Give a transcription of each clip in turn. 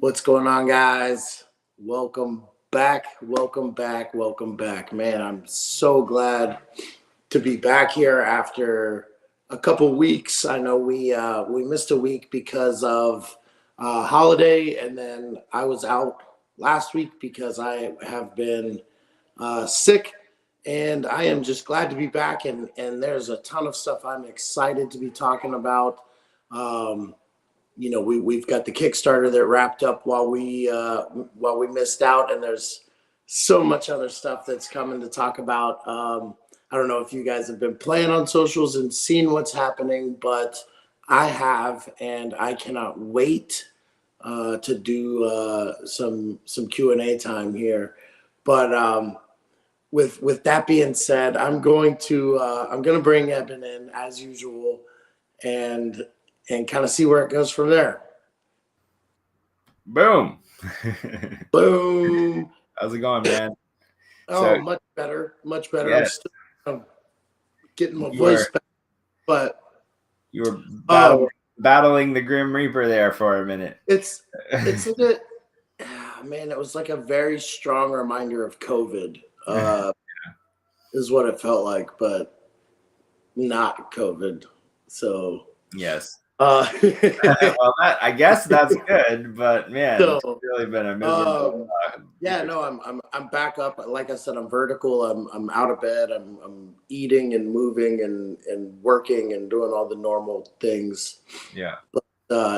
What's going on, guys? Welcome back. Welcome back. Welcome back. Man, I'm so glad to be back here after a couple weeks. I know we missed a week because of holiday, and then I was out last week because I have been sick, and I am just glad to be back. And there's a ton of stuff I'm excited to be talking about. We've got the Kickstarter that wrapped up while we missed out, and there's so much other stuff that's coming to talk about. I don't know if you guys have been playing on socials and seen what's happening, but I have, and I cannot wait to do some Q&A time here. But with that being said, I'm going to bring Eben in as usual, and kind of see where it goes from there. Boom. Boom. How's it going, man? Oh, much better. Much better. Yes. I'm still getting my voice back, but you were battling the Grim Reaper there for a minute. It's like a man, it was like a very strong reminder of COVID. Is what it felt like, but not COVID. So yes. Well, I guess that's good, but man, it's really been a miserable. I'm back up. Like I said, I'm vertical. I'm out of bed. I'm eating and moving and working and doing all the normal things. Yeah. But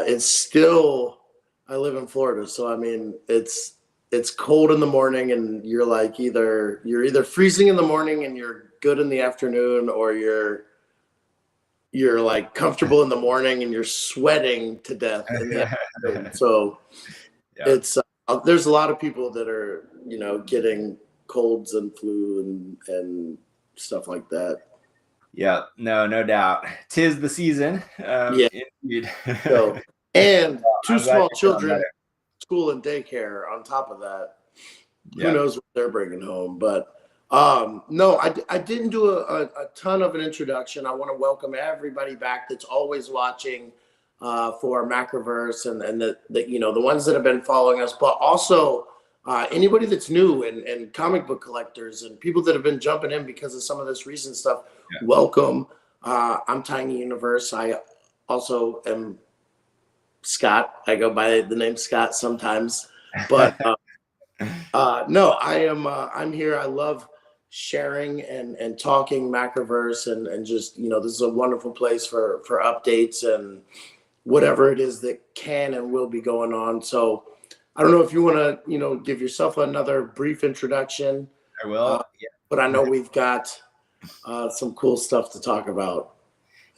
it's still. I live in Florida, so I mean it's cold in the morning, and you're like you're either freezing in the morning and you're good in the afternoon, or you're like comfortable in the morning and you're sweating to death in the afternoon. So it's there's a lot of people that are getting colds and flu and stuff like that. Yeah, no doubt. 'Tis the season. Indeed. So, and two small children, school and daycare on top of that. Who knows what they're bringing home? But no, I didn't do a ton of an introduction. I want to welcome everybody back that's always watching for Macroverse and the ones that have been following us, but also anybody that's new and comic book collectors and people that have been jumping in because of some of this recent stuff. Welcome. I'm Tiny Universe. I also am Scott. I go by the name Scott sometimes, but no, I'm here. I love sharing and talking Macroverse and just this is a wonderful place for updates and whatever it is that can and will be going on. So I don't know if you want to give yourself another brief introduction. I will. But I know we've got some cool stuff to talk about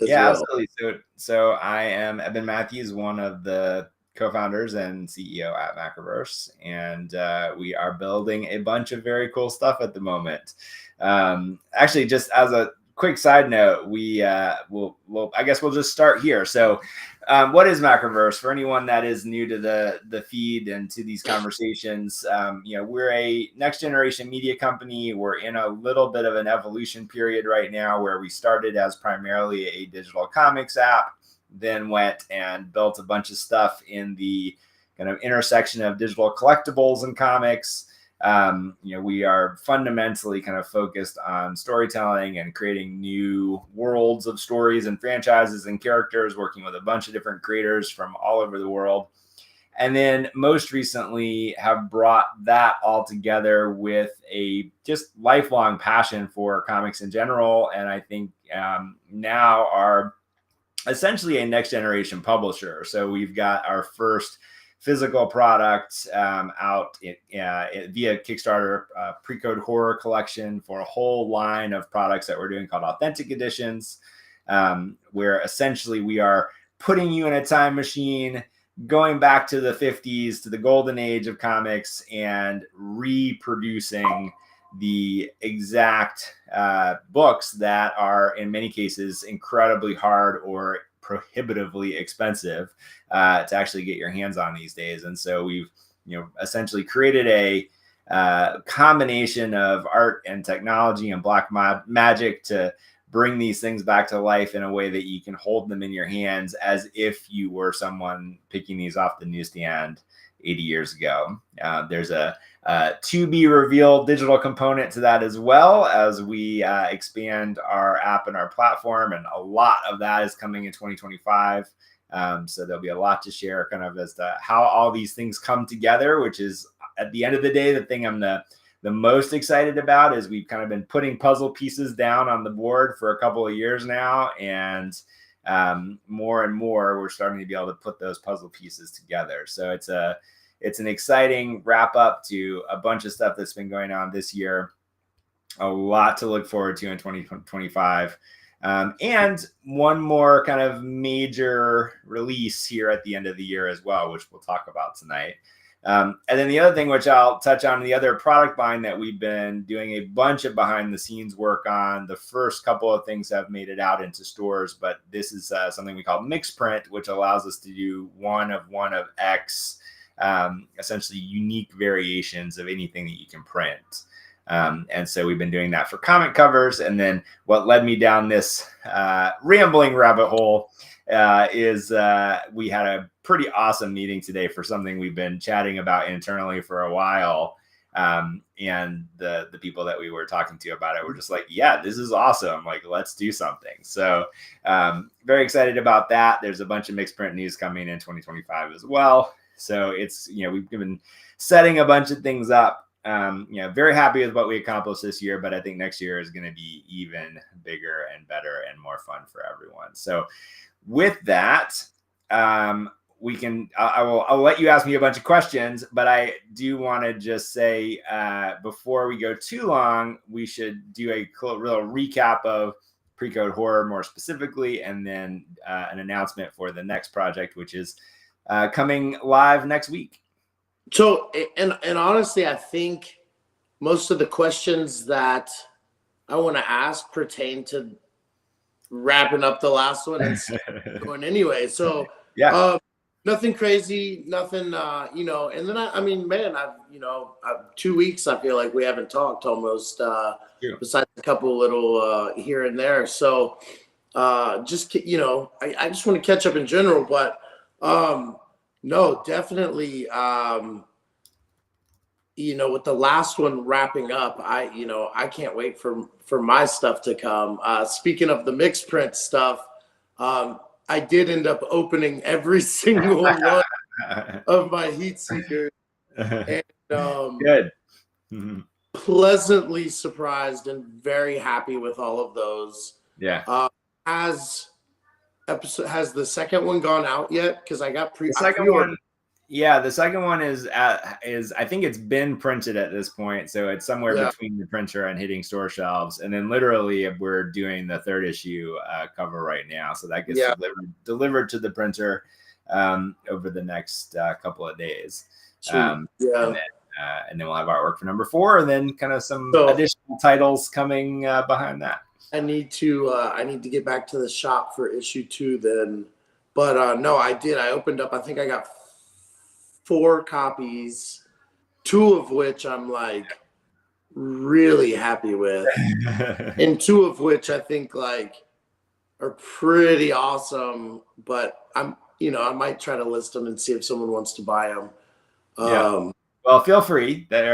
as well. Absolutely. So I am Eben Matthews, one of the co-founders and CEO at Macroverse, and we are building a bunch of very cool stuff at the moment. Actually, just as a quick side note, I guess we'll just start here. So what is Macroverse? For anyone that is new to the feed and to these conversations, we're a next generation media company. We're in a little bit of an evolution period right now where we started as primarily a digital comics app, then went and built a bunch of stuff in the kind of intersection of digital collectibles and comics. We are fundamentally kind of focused on storytelling and creating new worlds of stories and franchises and characters, working with a bunch of different creators from all over the world. And then most recently have brought that all together with a just lifelong passion for comics in general. And I think now are essentially a next generation publisher. So we've got our first physical product out via Kickstarter, pre-code horror collection for a whole line of products that we're doing called authentic editions, where essentially we are putting you in a time machine, going back to the 50s, to the golden age of comics, and reproducing the exact books that are in many cases incredibly hard or prohibitively expensive to actually get your hands on these days. And so we've essentially created a combination of art and technology and black magic to bring these things back to life in a way that you can hold them in your hands as if you were someone picking these off the newsstand 80 years ago. There's a to be revealed digital component to that, as well as we expand our app and our platform, and a lot of that is coming in 2025. So there'll be a lot to share kind of as to how all these things come together, which is at the end of the day, the thing I'm the most excited about is we've kind of been putting puzzle pieces down on the board for a couple of years now. And more and more, we're starting to be able to put those puzzle pieces together. So it's an exciting wrap up to a bunch of stuff that's been going on this year. A lot to look forward to in 2025. And one more kind of major release here at the end of the year as well, which we'll talk about tonight. And then the other thing, which I'll touch on, the other product line that we've been doing a bunch of behind the scenes work on. The first couple of things have made it out into stores, but this is something we call mix print, which allows us to do one of X, essentially unique variations of anything that you can print. And so we've been doing that for comic covers. And then what led me down this rambling rabbit hole is we had a pretty awesome meeting today for something we've been chatting about internally for a while. And the people that we were talking to about it were just like, yeah, this is awesome. Like, let's do something. So very excited about that. There's a bunch of mixed print news coming in 2025 as well. So it's, we've been setting a bunch of things up. Very happy with what we accomplished this year, but I think next year is going to be even bigger and better and more fun for everyone. So with that, I'll let you ask me a bunch of questions, but I do want to just say, before we go too long, we should do a real recap of Pre-Code Horror more specifically, and then an announcement for the next project, which is coming live next week. So, and honestly, I think most of the questions that I want to ask pertain to wrapping up the last one and going anyway. So, yeah, nothing crazy, nothing, and then I've 2 weeks, I feel like we haven't talked almost, besides a couple little here and there. So, I just want to catch up in general, but, no, definitely. With the last one wrapping up, I can't wait for my stuff to come. Speaking of the mixed print stuff, I did end up opening every single one of my heat seekers, and good. Pleasantly surprised and very happy with all of those. Yeah. Has the second one gone out yet? Because I got the second one. Yeah, the second one is I think it's been printed at this point, so it's somewhere between the printer and hitting store shelves. And then literally we're doing the third issue cover right now, so that gets delivered to the printer over the next couple of days. And then we'll have artwork for number 4, and then kind of some additional titles coming behind that. I need to get back to the shop for issue 2 then. But no, I did. I opened up, I think I got 4 copies, 2 of which I'm like really happy with, and 2 of which I think like are pretty awesome. But I might try to list them and see if someone wants to buy them. Well, feel free. They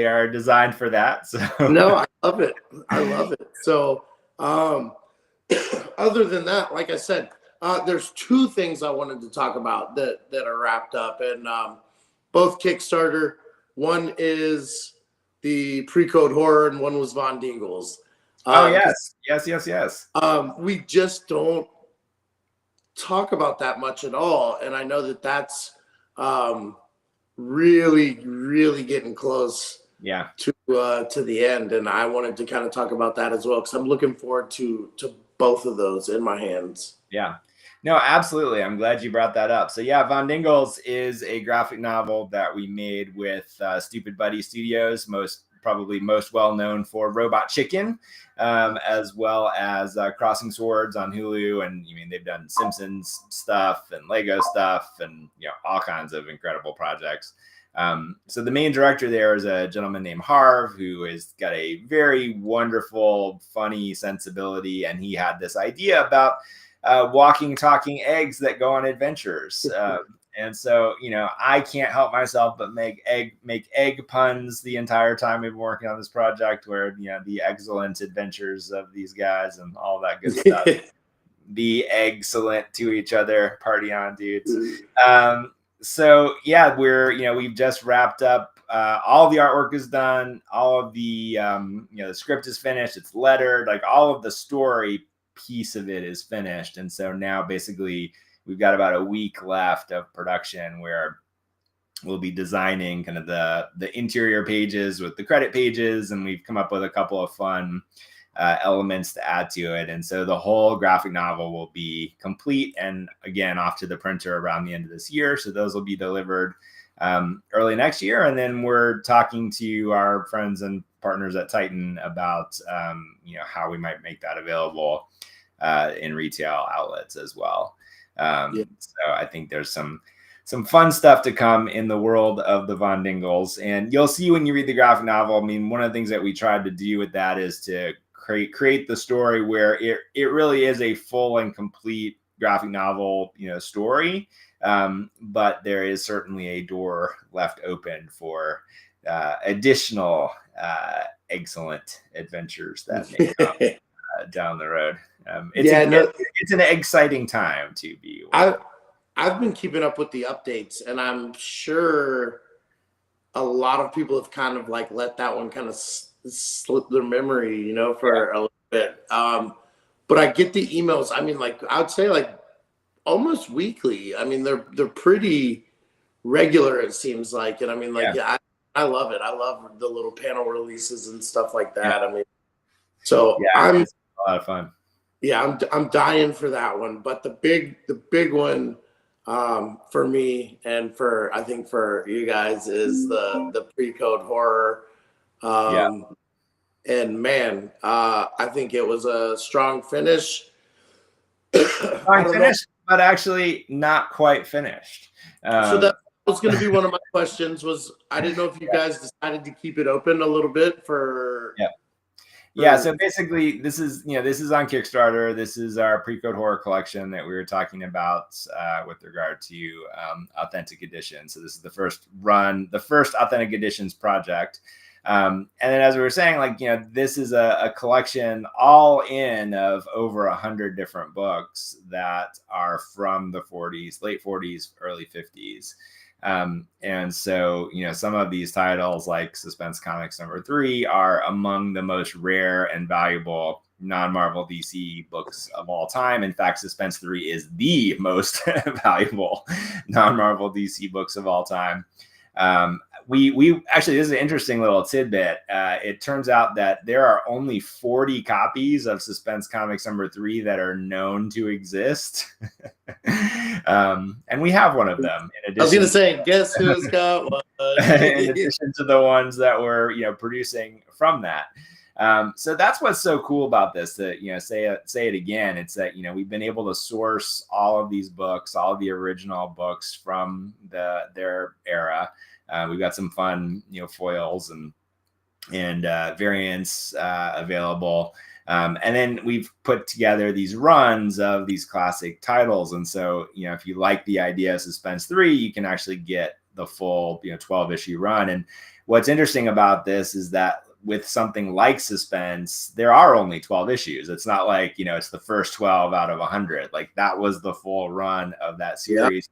are designed for that. So no, I love it. I love it. So other than that, like I said, there's 2 things I wanted to talk about that are wrapped up, and both Kickstarter. One is the Pre-Code Horror, and one was Von Dingle's. Yes. We just don't talk about that much at all, and I know that that's really, really getting close. Yeah. To the end, and I wanted to kind of talk about that as well, because I'm looking forward to both of those in my hands. Yeah. No, absolutely. I'm glad you brought that up. So yeah, Von Dingle's is a graphic novel that we made with Stupid Buddy Studios, probably most well known for Robot Chicken, as well as Crossing Swords on Hulu. And they've done Simpsons stuff and Lego stuff and all kinds of incredible projects. So the main director there is a gentleman named Harv, who has got a very wonderful, funny sensibility. And he had this idea about walking, talking eggs that go on adventures. And so, I can't help myself but make egg puns the entire time we've been working on this project, where, the excellent adventures of these guys and all that good stuff. Be excellent to each other. Party on, dudes. So yeah, we've just wrapped up. All the artwork is done. All of the, the script is finished. It's lettered. Like, all of the story piece of it is finished. And so now basically we've got about a week left of production, where we'll be designing kind of the interior pages with the credit pages. And we've come up with a couple of fun elements to add to it. And so the whole graphic novel will be complete and, again, off to the printer around the end of this year. So those will be delivered early next year. And then we're talking to our friends and partners at Titan about, how we might make that available in retail outlets as well. So I think there's some fun stuff to come in the world of the Von Dingles. And you'll see when you read the graphic novel, I mean, one of the things that we tried to do with that is to create the story where it really is a full and complete graphic novel, story. But there is certainly a door left open for additional excellent adventures that may come down the road. It's an exciting time to be. I've been keeping up with the updates, and I'm sure a lot of people have kind of like let that one kind of slip their memory, for a little bit. But I get the emails. I mean, like, I would say like almost weekly. I mean, they're pretty regular, it seems like. And I mean, like, I love it. I love the little panel releases and stuff like that. I mean, so it's a lot of fun. Yeah, I'm dying for that one. But the big one for me, and I think for you guys, is the pre-code horror. And man, I think it was a strong finish. But actually not quite finished. So that was going to be one of my questions. I didn't know if you guys decided to keep it open a little bit for. Yeah. So basically, this is on Kickstarter. This is our pre-code horror collection that we were talking about with regard to Authentic Edition. So this is the first Authentic Editions project. And then, as we were saying, like, this is a collection all in of over 100 different books that are from the 40s, late 40s, early 50s. And so, some of these titles, like Suspense Comics #3, are among the most rare and valuable non-Marvel DC books of all time. In fact, Suspense 3 is the most valuable non-Marvel DC books of all time. We actually, this is an interesting little tidbit. It turns out that there are only 40 copies of Suspense Comics #3 that are known to exist. And we have one of them. I was going to say, guess who's got one? In addition to the ones that we're, producing from that. So that's what's so cool about this, that, say it again. It's that, we've been able to source all of these books, all of the original books from their era. We've got some fun, foils and variants available. And then we've put together these runs of these classic titles. And so, if you like the idea of Suspense 3, you can actually get the full, 12-issue run. And what's interesting about this is that with something like Suspense, there are only 12 issues. It's not like, it's the first 12 out of 100. Like, that was the full run of that series.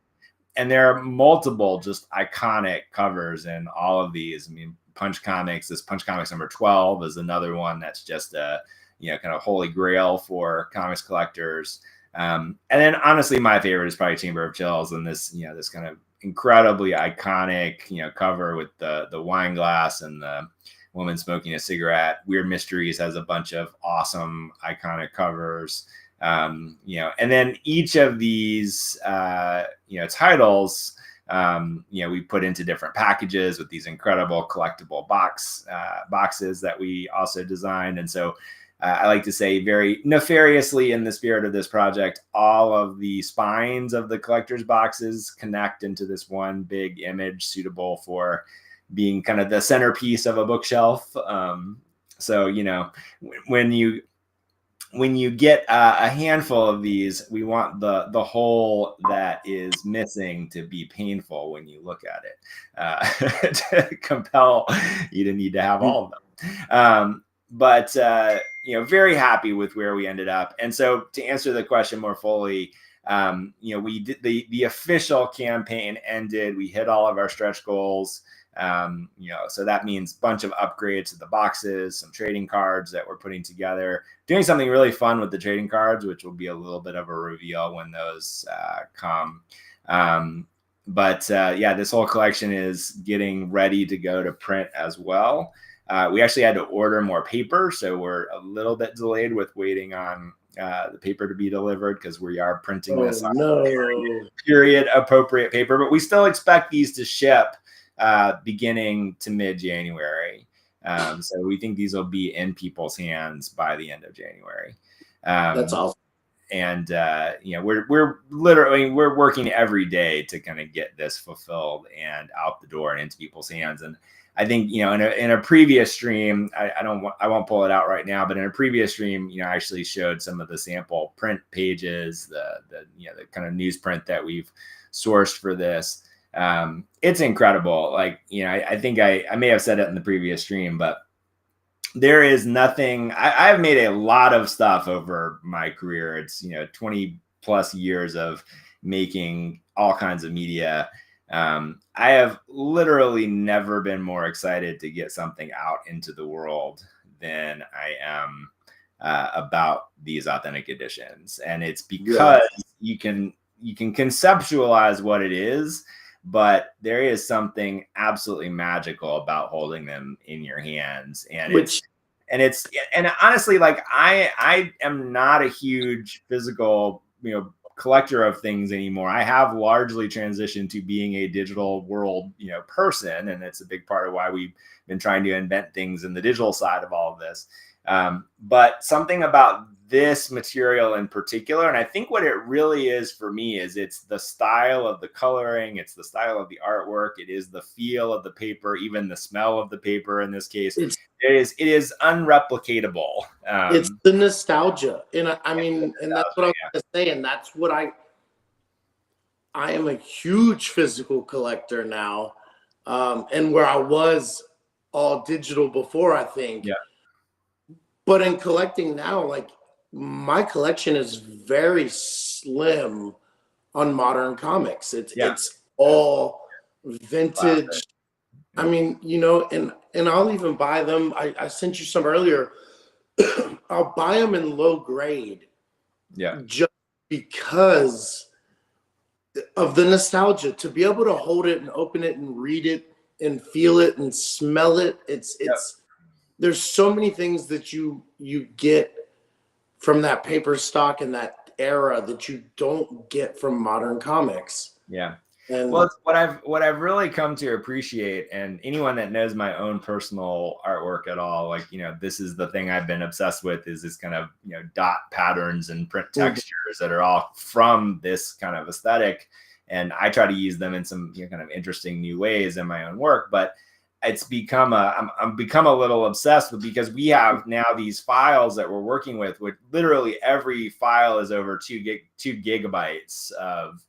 And there are multiple just iconic covers in all of these. I mean, Punch Comics #12 is another one that's just a, kind of holy grail for comics collectors. And then, honestly, my favorite is probably Chamber of Chills, and this, this kind of incredibly iconic, cover with the wine glass and the woman smoking a cigarette. Weird Mysteries has a bunch of awesome, iconic covers. And then each of these, titles, we put into different packages with these incredible collectible boxes that we also designed. And so I like to say, very nefariously, in the spirit of this project, all of the spines of the collector's boxes connect into this one big image suitable for being kind of the centerpiece of a bookshelf. So, when when you get a handful of these, we want the hole that is missing to be painful when you look at it, to compel you to need to have all of them. But very happy with where we ended up. And so to answer the question more fully, we did the official campaign ended. We hit all of our stretch goals. So that means a bunch of upgrades to the boxes, some trading cards that we're putting together, doing something really fun with the trading cards, which will be a little bit of a reveal when those come. This whole collection is getting ready to go to print as well. We actually had to order more paper, so we're a little bit delayed with waiting on the paper to be delivered because we are printing this on period appropriate paper, but we still expect these to ship beginning to mid-January. So we think these will be in people's hands by the end of January. That's awesome. And we're literally working every day to kind of get this fulfilled and out the door and into people's hands. And I think in a previous stream, I won't pull it out right now, but in a previous stream, I actually showed some of the sample print pages, the kind of newsprint that we've sourced for this. It's incredible. Like, I think I may have said it in the previous stream, but there is nothing. I've made a lot of stuff over my career. It's 20 plus years of making all kinds of media. I have literally never been more excited to get something out into the world than I am about these authentic editions. And it's because you can conceptualize what it is, but there is something absolutely magical about holding them in your hands. And honestly, like I am not a huge physical, collector of things anymore. I have largely transitioned to being a digital world, person. And it's a big part of why we've been trying to invent things in the digital side of all of this. But something about this material in particular, and I think what it really is for me is it's the style of the coloring, it's the style of the artwork, it is the feel of the paper, even the smell of the paper in this case. It is unreplicatable. It's the nostalgia. And that's what I was going to say. And that's what I am a huge physical collector now. And where I was all digital before, I think. Yeah. But in collecting now, like, my collection is very slim on modern comics. It's all vintage. Classic. I mean, and I'll even buy them. I sent you some earlier. I'll buy them in low grade. Yeah. Just because of the nostalgia, to be able to hold it and open it and read it and feel it and smell it. There's so many things that you get from that paper stock and that era that you don't get from modern comics. Yeah. And what I've really come to appreciate, and anyone that knows my own personal artwork at all, like, this is the thing I've been obsessed with, is this kind of, dot patterns and print textures that are all from this kind of aesthetic. And I try to use them in some kind of interesting new ways in my own work, but it's become I'm become a little obsessed with, because we have now these files that we're working with literally every file is over 2 gigabytes of,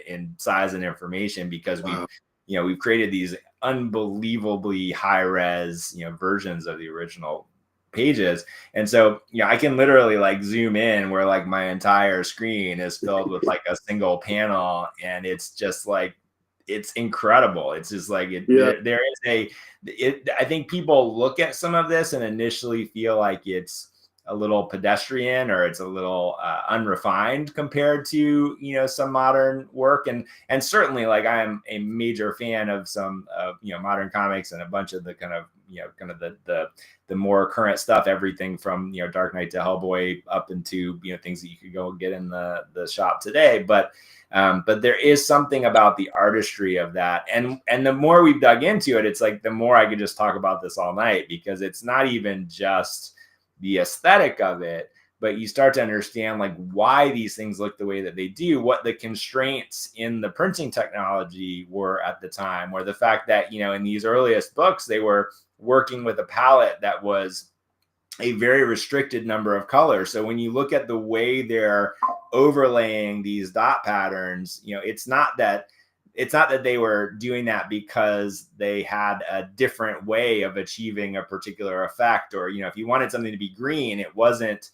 in size and information, because we've created these unbelievably high res, versions of the original pages. And so, I can literally like zoom in where like my entire screen is filled with like a single panel, and it's just like, it's incredible. It's just like I think people look at some of this and initially feel like it's a little pedestrian or it's a little unrefined compared to some modern work, and certainly, like, I'm a major fan of some modern comics and a bunch of the kind of the more current stuff, everything from Dark Knight to Hellboy up into things that you could go get in the shop today, but there is something about the artistry of that. And the more we've dug into it, it's like the more I could just talk about this all night, because it's not even just the aesthetic of it, but you start to understand like why these things look the way that they do, what the constraints in the printing technology were at the time, or the fact that, in these earliest books, they were working with a palette that was a very restricted number of colors. So when you look at the way they're overlaying these dot patterns, it's not that they were doing that because they had a different way of achieving a particular effect, or if you wanted something to be green, it wasn't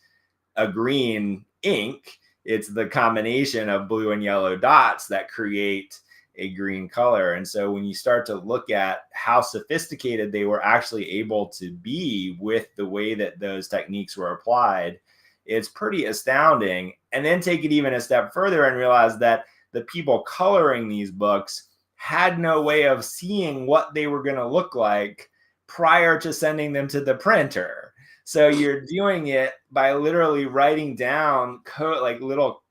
a green ink, it's the combination of blue and yellow dots that create a green color. And so when you start to look at how sophisticated they were actually able to be with the way that those techniques were applied, it's pretty astounding. And then take it even a step further and realize that the people coloring these books had no way of seeing what they were going to look like prior to sending them to the printer. So you're doing it by literally writing down code, like little,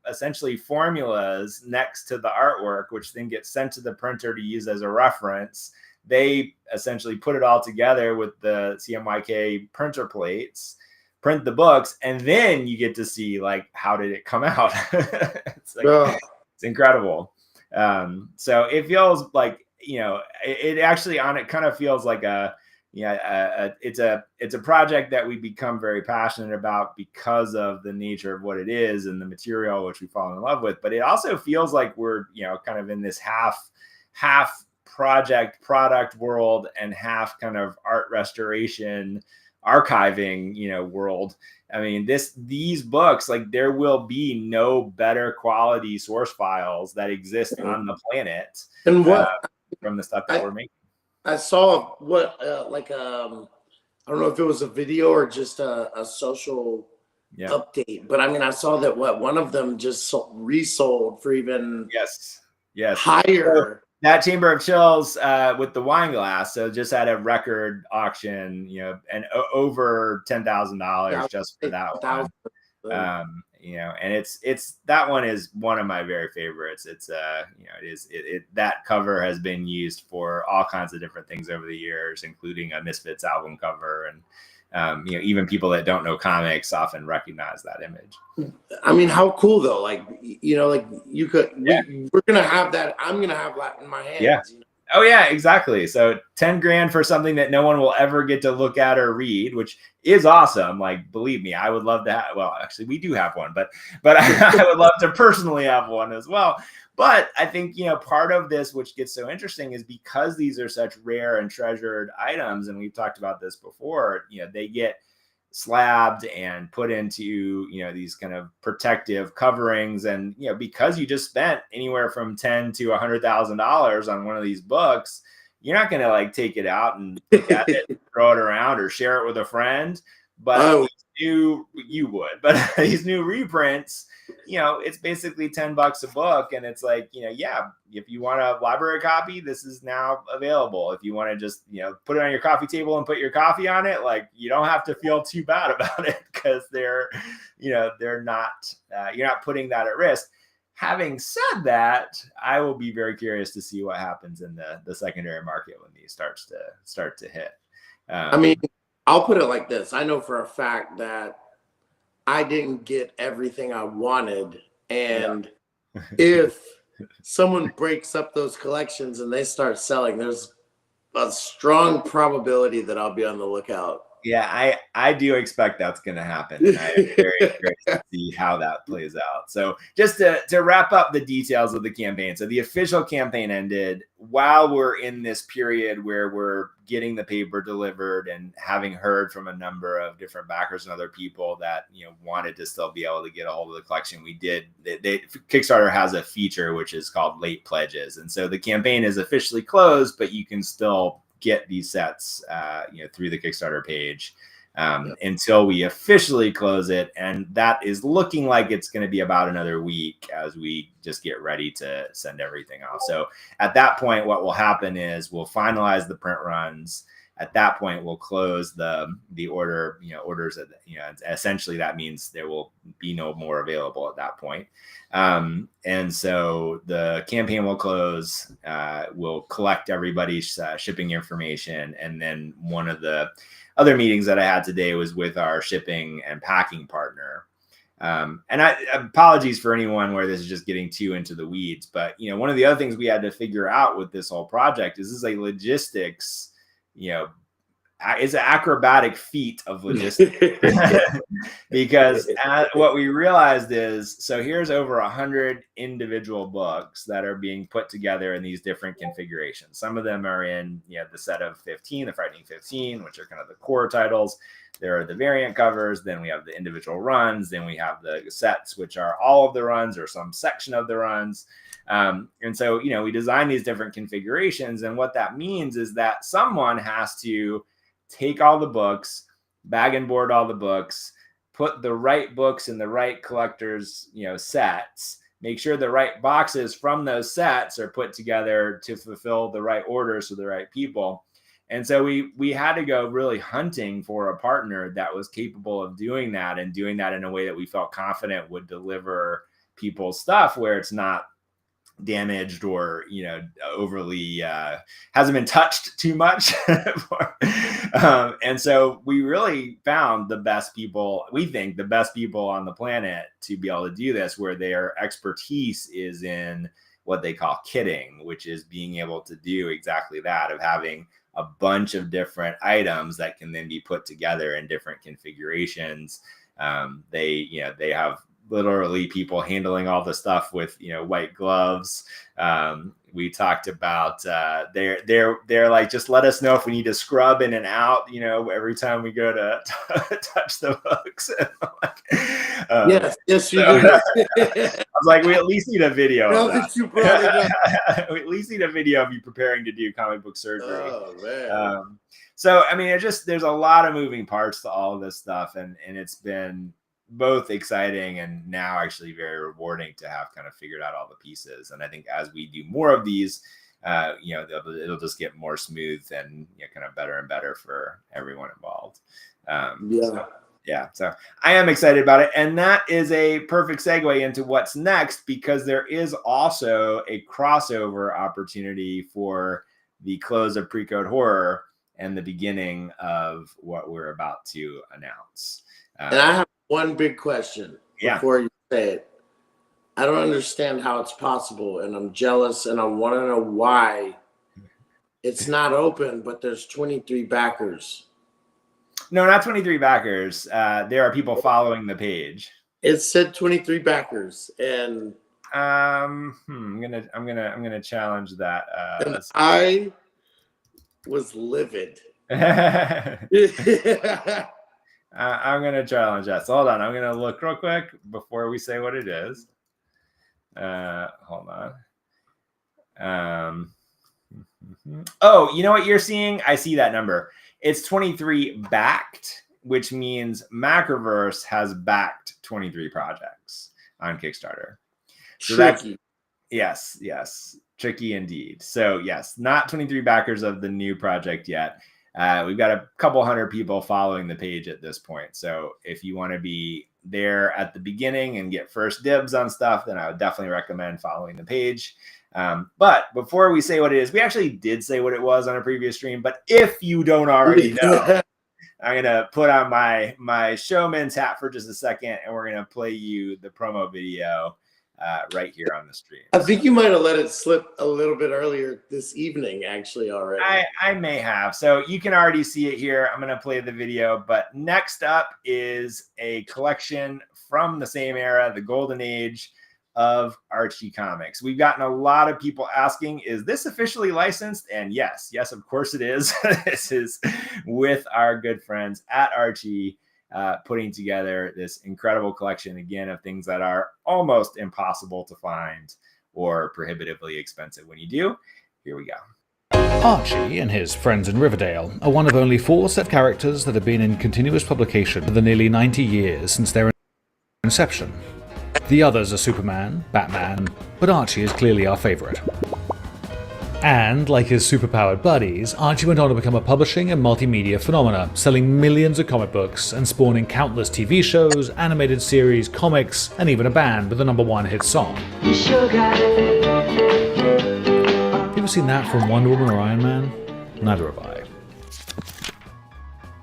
essentially formulas next to the artwork, which then gets sent to the printer to use as a reference. They essentially put it all together with the CMYK printer plates, print the books, and then you get to see like, how did it come out? It's like, it's incredible. So it feels like, it actually on it kind of feels like it's a project that we become very passionate about because of the nature of what it is and the material which we fall in love with. But it also feels like we're, kind of in this half project product world and half kind of art restoration, archiving, world. I mean, these books, like there will be no better quality source files that exist on the planet and from the stuff that we're making. I saw I don't know if it was a video or just a social update, but I mean, I saw that one of them just resold for even higher. So that Chamber of Chills with the wine glass, so just had a record auction, and over $10,000 just for that one. And it's that one is one of my very favorites. It's that cover has been used for all kinds of different things over the years, including a Misfits album cover, and even people that don't know comics often recognize that image. I mean, how cool though? Like, like you could, we're gonna have that. I'm gonna have that in my hands. Yeah. Oh yeah, exactly. So $10,000 for something that no one will ever get to look at or read, which is awesome. Like, believe me, I would love to have, well, actually we do have one, but I would love to personally have one as well. But I think, part of this, which gets so interesting, is because these are such rare and treasured items, and we've talked about this before, they get slabbed and put into these kind of protective coverings, and because you just spent anywhere from $10,000 to $100,000 on one of these books, you're not going to like take it out and look at it, throw it around, or share it with a friend. But you would. But these new reprints, it's basically $10 a book, and it's like, if you want a library copy, this is now available. If you want to just, put it on your coffee table and put your coffee on it, like, you don't have to feel too bad about it, because they're not, you're not putting that at risk. Having said that, I will be very curious to see what happens in the secondary market when these start to hit. I mean, I'll put it like this. I know for a fact that I didn't get everything I wanted. And if someone breaks up those collections and they start selling, there's a strong probability that I'll be on the lookout. Yeah, I do expect that's going to happen. And I am very curious to see how that plays out. So just to wrap up the details of the campaign. So the official campaign ended while we're in this period where we're getting the paper delivered and having heard from a number of different backers and other people that, wanted to still be able to get a hold of the collection. We did. Kickstarter has a feature which is called late pledges. And so the campaign is officially closed, but you can still get these sets through the Kickstarter page until we officially close it, and that is looking like it's going to be about another week as we just get ready to send everything off. So at that point, what will happen is we'll finalize the print runs. At that point, we'll close the order, orders. Essentially that means there will be no more available at that point. And so the campaign will close. We'll collect everybody's shipping information, and then one of the other meetings that I had today was with our shipping and packing partner. And apologies for anyone where this is just getting too into the weeds, but one of the other things we had to figure out with this whole project is this is a logistics, it's an acrobatic feat of logistics. Because what we realized is, so here's over 100 individual books that are being put together in these different configurations. Some of them are in the set of 15, the Frightening 15, which are kind of the core titles. There are the variant covers, then we have the individual runs, then we have the sets, which are all of the runs or some section of the runs. And so, we design these different configurations. And what that means is that someone has to take all the books, bag and board all the books, put the right books in the right collectors, sets, make sure the right boxes from those sets are put together to fulfill the right orders to the right people. And so we had to go really hunting for a partner that was capable of doing that, and doing that in a way that we felt confident would deliver people's stuff where it's not damaged or overly hasn't been touched too much. And so we really found the best people, we think the best people on the planet to be able to do this, where their expertise is in what they call kitting, which is being able to do exactly that, of having a bunch of different items that can then be put together in different configurations. They have literally people handling all the stuff with white gloves. We talked about they're like, just let us know if we need to scrub in and out every time we go to touch the books. Yes you do. I was like, we at least need a video of that. We at least need a video of you preparing to do comic book surgery. Oh man. So I mean, there's a lot of moving parts to all of this stuff, and it's been both exciting and now actually very rewarding to have kind of figured out all the pieces. And I think as we do more of these, it'll just get more smooth and kind of better and better for everyone involved. So I am excited about it. And that is a perfect segue into what's next, because there is also a crossover opportunity for the close of Pre-Code Horror and the beginning of what we're about to announce. And I have one big question before you say it. I don't understand how it's possible, and I'm jealous, and I want to know why it's not open, but there's 23 backers. No, not 23 backers. There are people following the page. It said 23 backers, and I'm gonna challenge that. And I was livid. I'm going to challenge that. So hold on. I'm going to look real quick before we say what it is. Hold on. Oh, you know what you're seeing? I see that number. It's 23 backed, which means Macroverse has backed 23 projects on Kickstarter. So tricky. Yes. Tricky indeed. So yes, not 23 backers of the new project yet. We've got a couple hundred people following the page at this point. So if you want to be there at the beginning and get first dibs on stuff, then I would definitely recommend following the page. But before we say what it is, we actually did say what it was on a previous stream. But if you don't already know, I'm going to put on my showman's hat for just a second, and we're going to play you the promo video right here on the stream. I think you might have let it slip a little bit earlier this evening, actually, already. I may have. So you can already see it here. I'm going to play the video. But next up is a collection from the same era, the golden age of Archie comics. We've gotten a lot of people asking, is this officially licensed? And yes, of course it is. This is with our good friends at Archie, putting together this incredible collection, again, of things that are almost impossible to find or prohibitively expensive when you do. Here we go. Archie and his friends in Riverdale are one of only 4 set characters that have been in continuous publication for the nearly 90 years since their inception. The others are Superman, Batman, but Archie is clearly our favourite. And, like his superpowered buddies, Archie went on to become a publishing and multimedia phenomena, selling millions of comic books and spawning countless TV shows, animated series, comics, and even a band with a #1 hit song. You ever seen that from Wonder Woman or Iron Man? Neither have I.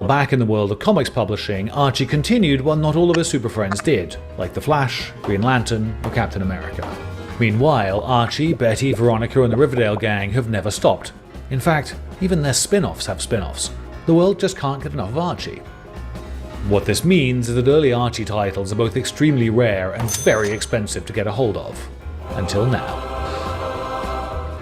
Back in the world of comics publishing, Archie continued what not all of his super friends did, like The Flash, Green Lantern, or Captain America. Meanwhile, Archie, Betty, Veronica, and the Riverdale gang have never stopped. In fact, even their spin-offs have spin-offs. The world just can't get enough of Archie. What this means is that early Archie titles are both extremely rare and very expensive to get a hold of. Until now.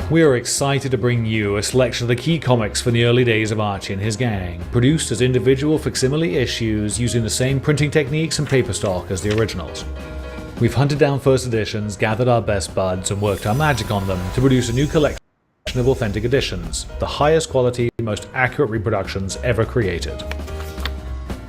We are excited to bring you a selection of the key comics from the early days of Archie and his gang, produced as individual facsimile issues using the same printing techniques and paper stock as the originals. We've hunted down first editions, gathered our best buds, and worked our magic on them to produce a new collection of authentic editions, the highest quality, most accurate reproductions ever created.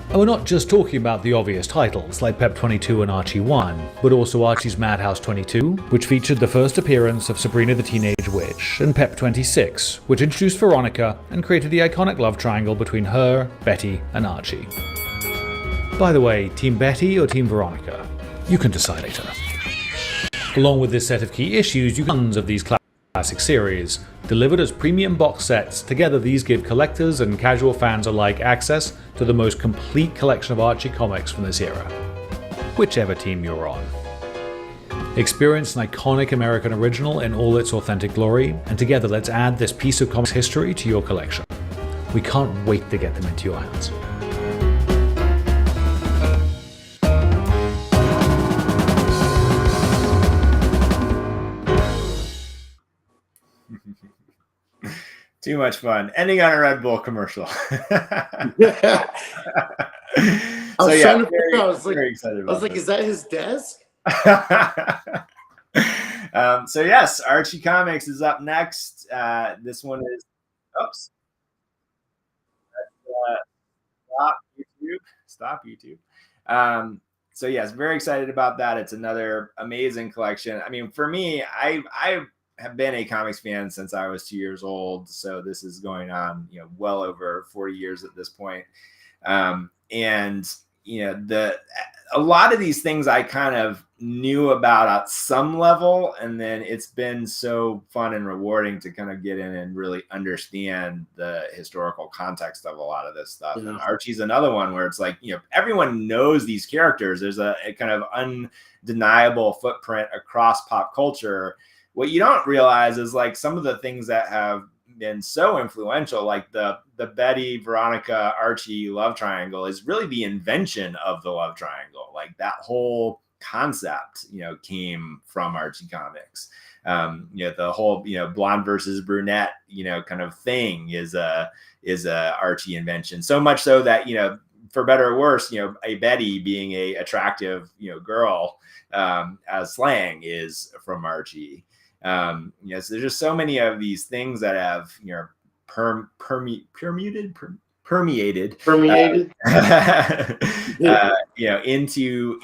And we're not just talking about the obvious titles like Pep 22 and Archie 1, but also Archie's Madhouse 22, which featured the first appearance of Sabrina the Teenage Witch, and Pep 26, which introduced Veronica and created the iconic love triangle between her, Betty, and Archie. By the way, Team Betty or Team Veronica? You can decide later. Along with this set of key issues, you get tons of these classic series. Delivered as premium box sets, together these give collectors and casual fans alike access to the most complete collection of Archie comics from this era, whichever team you're on. Experience an iconic American original in all its authentic glory, and together let's add this piece of comics history to your collection. We can't wait to get them into your hands. Too much fun. Ending on a Red Bull commercial. Yeah. I was trying to figure out, very excited about I was like, is that his desk? So yes, Archie Comics is up next. This one is, oops. Stop YouTube. So yes, very excited about that. It's another amazing collection. I mean, for me, I have been a comics fan since I was 2 years old. So this is going on, well over 40 years at this point. And a lot of these things I kind of knew about at some level, and then it's been so fun and rewarding to kind of get in and really understand the historical context of a lot of this stuff. Yeah. And Archie's another one where it's like, everyone knows these characters. There's a kind of undeniable footprint across pop culture. What you don't realize is like some of the things that have been so influential, like the Betty, Veronica, Archie love triangle is really the invention of the love triangle. Like that whole concept, came from Archie Comics. The whole, blonde versus brunette, kind of thing is a Archie invention. So much so that, for better or worse, a Betty being a attractive, girl, as slang is from Archie. So there's just so many of these things that have, permeated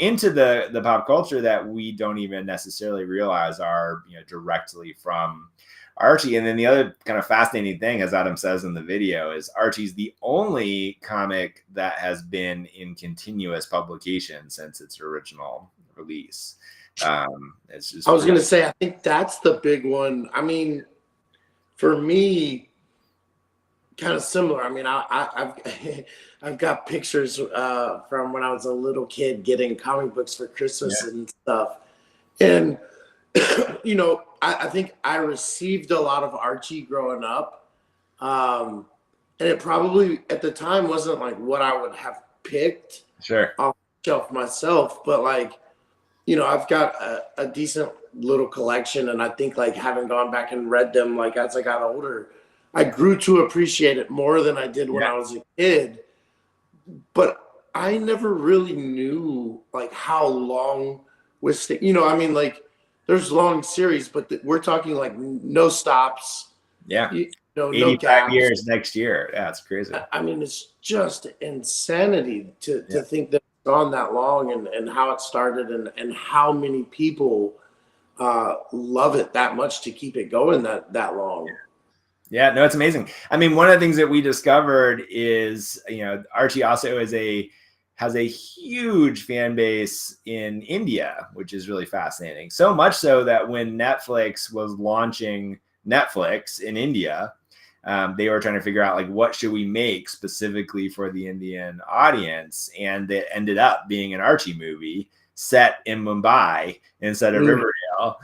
into the pop culture that we don't even necessarily realize are, directly from Archie. And then the other kind of fascinating thing, as Adam says in the video, is Archie's the only comic that has been in continuous publication since its original release. It's just, I was going to say, I think that's the big one. I mean, for me, kind of similar. I mean, I've got pictures from when I was a little kid getting comic books for Christmas and stuff. And, I think I received a lot of Archie growing up. And it probably at the time wasn't like what I would have picked off the shelf myself, but like, I've got a decent little collection, and I think like having gone back and read them, like as I got older, I grew to appreciate it more than I did when I was a kid. But I never really knew like how long with, I mean, like there's long series, but we're talking like no stops. Yeah. 85 no gaps. years next year. Yeah, it's crazy. I mean, it's just insanity to think that it's gone that long and how it started and how many people love it that much to keep it going that long. Yeah, no, it's amazing. I mean, one of the things that we discovered is, Archie also has a huge fan base in India, which is really fascinating. So much so that when Netflix was launching Netflix in India, they were trying to figure out like what should we make specifically for the Indian audience, and it ended up being an Archie movie set in Mumbai instead of Riverdale,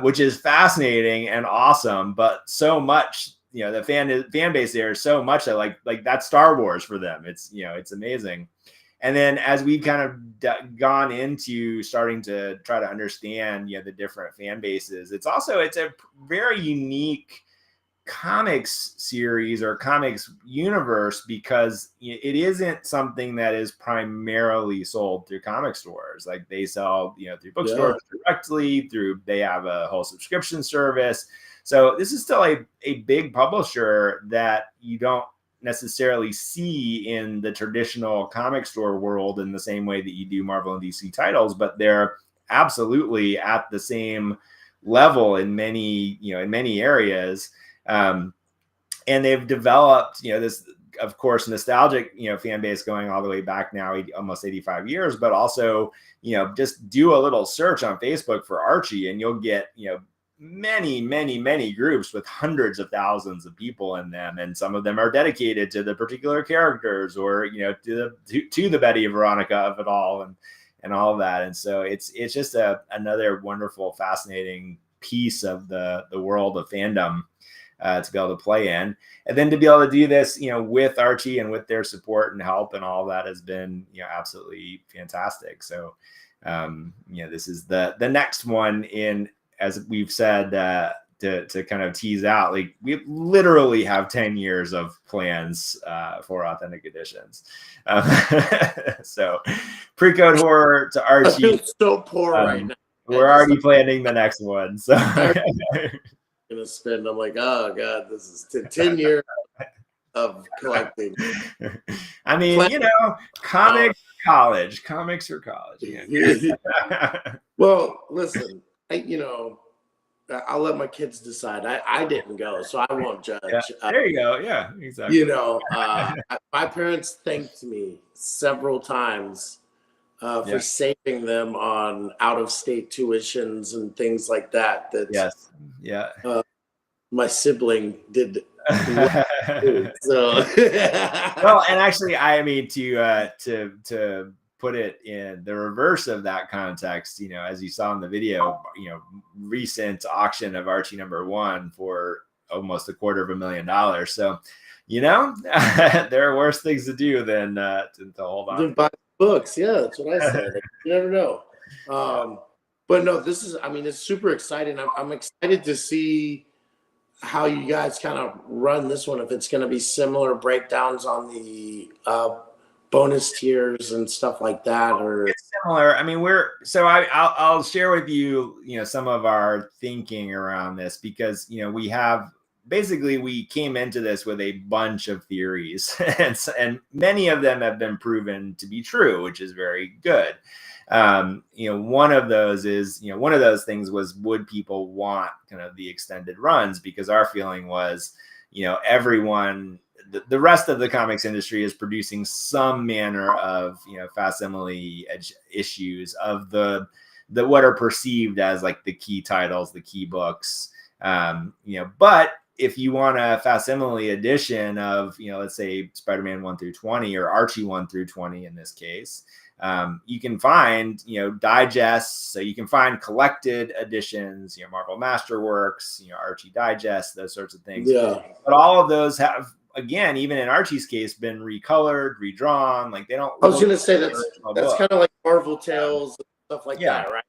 which is fascinating and awesome. But so much, the fan base there is so much that like that's Star Wars for them. It's, it's amazing. And then as we've kind of gone into starting to try to understand, the different fan bases, it's a very unique comics series or comics universe, because it isn't something that is primarily sold through comic stores. Like they sell, through bookstores directly, they have a whole subscription service. So this is still a big publisher that you don't necessarily see in the traditional comic store world in the same way that you do Marvel and DC titles, but they're absolutely at the same level in many areas. And they've developed, this, of course, nostalgic, fan base going all the way back now, almost 85 years, but also, just do a little search on Facebook for Archie and you'll get, many groups with hundreds of thousands of people in them, and some of them are dedicated to the particular characters or to the Betty and Veronica of it all, and all of that. And so it's just another wonderful, fascinating piece of the world of fandom to be able to play in, and then to be able to do this with Archie and with their support and help and all that has been absolutely fantastic. So this is the next one in, as we've said, to kind of tease out, like we literally have 10 years of plans for authentic editions. So pre-code horror to Archie. I feel so poor right now. We're already planning the next one. So gonna spend, I'm like, oh god, this is 10 years of collecting. I mean, comics are college. Well, listen, I'll let my kids decide. I didn't go, so I won't judge. Yeah, there you go. Yeah, exactly. My parents thanked me several times for saving them on out-of-state tuitions and things like that. Yes. Yeah. My sibling did. So. Well, and actually, I mean, to put it in the reverse of that context, as you saw in the video, recent auction of Archie #1 for almost $250,000. So, there are worse things to do than to hold on. Buy books, yeah, that's what I said. You never know. But no, this is, it's super exciting. I'm excited to see how you guys kind of run this one. If it's going to be similar breakdowns on the bonus tiers and stuff like that, or it's similar. I mean, I'll share with you, some of our thinking around this, because we came into this with a bunch of theories, and many of them have been proven to be true, which is very good. One of those is, one of those things was, would people want kind of the extended runs? Because our feeling was, everyone, the rest of the comics industry is producing some manner of, facsimile issues of the what are perceived as like the key titles, the key books, but if you want a facsimile edition of, let's say Spider-Man 1 through 20 or Archie 1 through 20 in this case, you can find, digests. So you can find collected editions, Marvel Masterworks, Archie Digest, those sorts of things. Yeah. But all of those have, again, even in Archie's case, been recolored, redrawn. Like they don't. I was going to say that's kind of like Marvel Tales and stuff like that, right?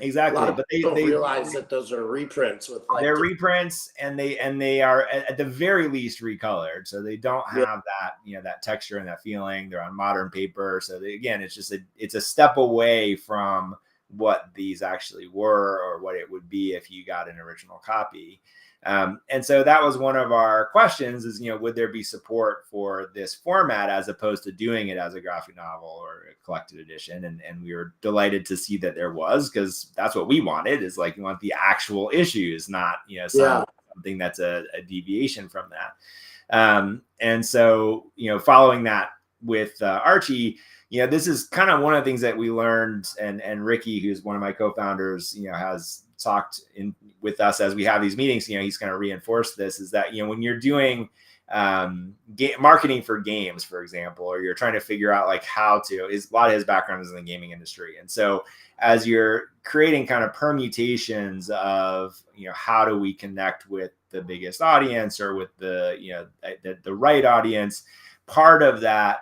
Exactly, but they realize that those are reprints with they're reprints, and they are at the very least recolored, so they don't have that that texture and that feeling. They're on modern paper, so it's a step away from what these actually were or what it would be if you got an original copy. And so that was one of our questions: is would there be support for this format as opposed to doing it as a graphic novel or a collected edition? And we were delighted to see that there was, because that's what we wanted. Is like, you want the actual issues, not something that's a deviation from that. And so following that with Archie, this is kind of one of the things that we learned, and Ricky, who's one of my co-founders, has talked with us as we have these meetings. He's kind of reinforced this, is that when you're doing marketing for games, for example, or you're trying to figure out like how to, is a lot of his background is in the gaming industry. And so as you're creating kind of permutations of, how do we connect with the biggest audience or with the right audience, part of that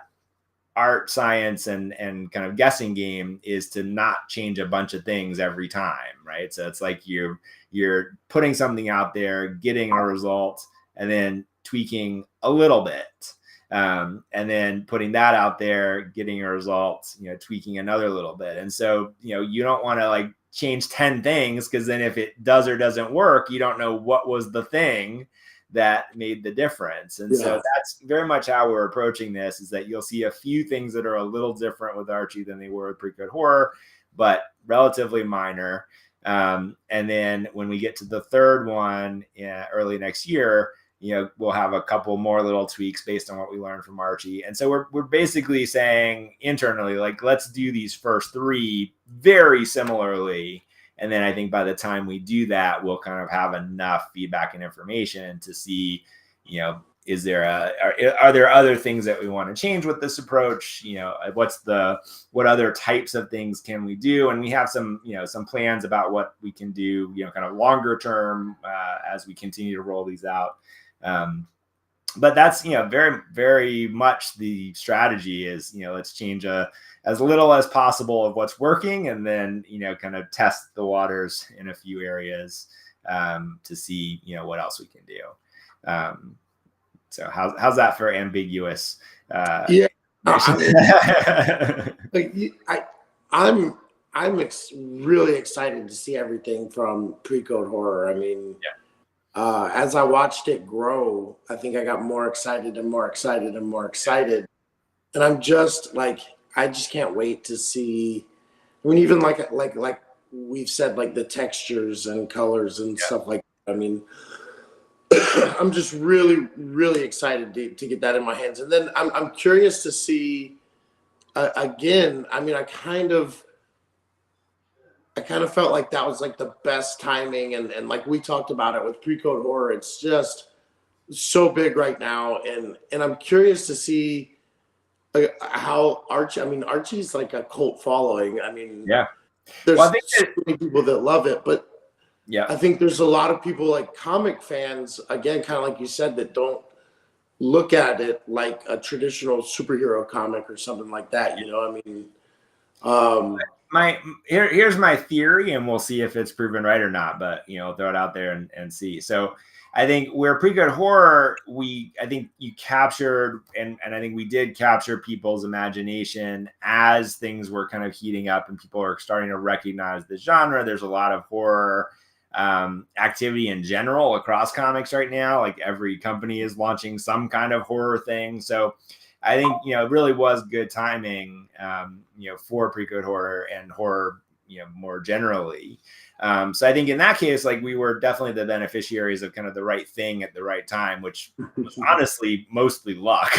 art, science, and kind of guessing game is to not change a bunch of things every time, right? So it's like you're putting something out there, getting a result, and then tweaking a little bit, and then putting that out there, getting a result, tweaking another little bit. And so you don't want to like change 10 things, because then if it does or doesn't work, you don't know what was the thing that made the difference. And so that's very much how we're approaching this, is that you'll see a few things that are a little different with Archie than they were with Pre-Code Horror, but relatively minor. And then when we get to the third one early next year, we'll have a couple more little tweaks based on what we learned from Archie. And so we're basically saying internally, like, let's do these first three very similarly. And then I think by the time we do that, we'll kind of have enough feedback and information to see, is there are there other things that we want to change with this approach? What other types of things can we do? And we have some plans about what we can do, kind of longer term as we continue to roll these out. But that's, very, very much the strategy is, let's change as little as possible of what's working, and then, kind of test the waters in a few areas to see, what else we can do. So how's that for ambiguous? I'm really excited to see everything from Pre-Code Horror. I mean, as I watched it grow, I think I got more excited and more excited and more excited. And I'm just like, I just can't wait to see. I mean, even like we've said, like the textures and colors and stuff like that. I mean, I'm just really, really excited to get that in my hands. And then I'm curious to see again. I mean, I kind of felt like that was like the best timing, and like we talked about it with Pre-Code Horror, it's just so big right now, and I'm curious to see how Archie. I mean, Archie's like a cult following. I mean, there's so many people that love it, but I think there's a lot of people like comic fans, again, kind of like you said, that don't look at it like a traditional superhero comic or something like that. I mean, here's my theory, and we'll see if it's proven right or not, but throw it out there and see. So I think where Pre-Code Horror, I think you captured, and I think we did capture people's imagination as things were kind of heating up and people are starting to recognize the genre. There's a lot of horror activity in general across comics right now. Like every company is launching some kind of horror thing. So I think, it really was good timing, for Pre-Code Horror and horror, more generally. So I think in that case, like we were definitely the beneficiaries of kind of the right thing at the right time, which was honestly mostly luck.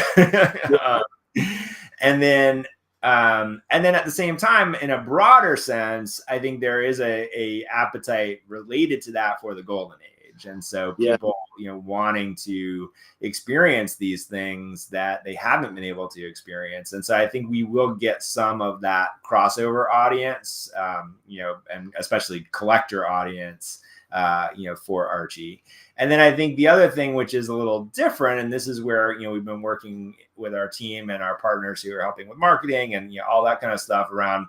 And then at the same time, in a broader sense, I think there is a appetite related to that for the golden age. And so people, wanting to experience these things that they haven't been able to experience. And so I think we will get some of that crossover audience, and especially collector audience, for Archie. And then I think the other thing, which is a little different, and this is where, we've been working with our team and our partners who are helping with marketing and, all that kind of stuff around,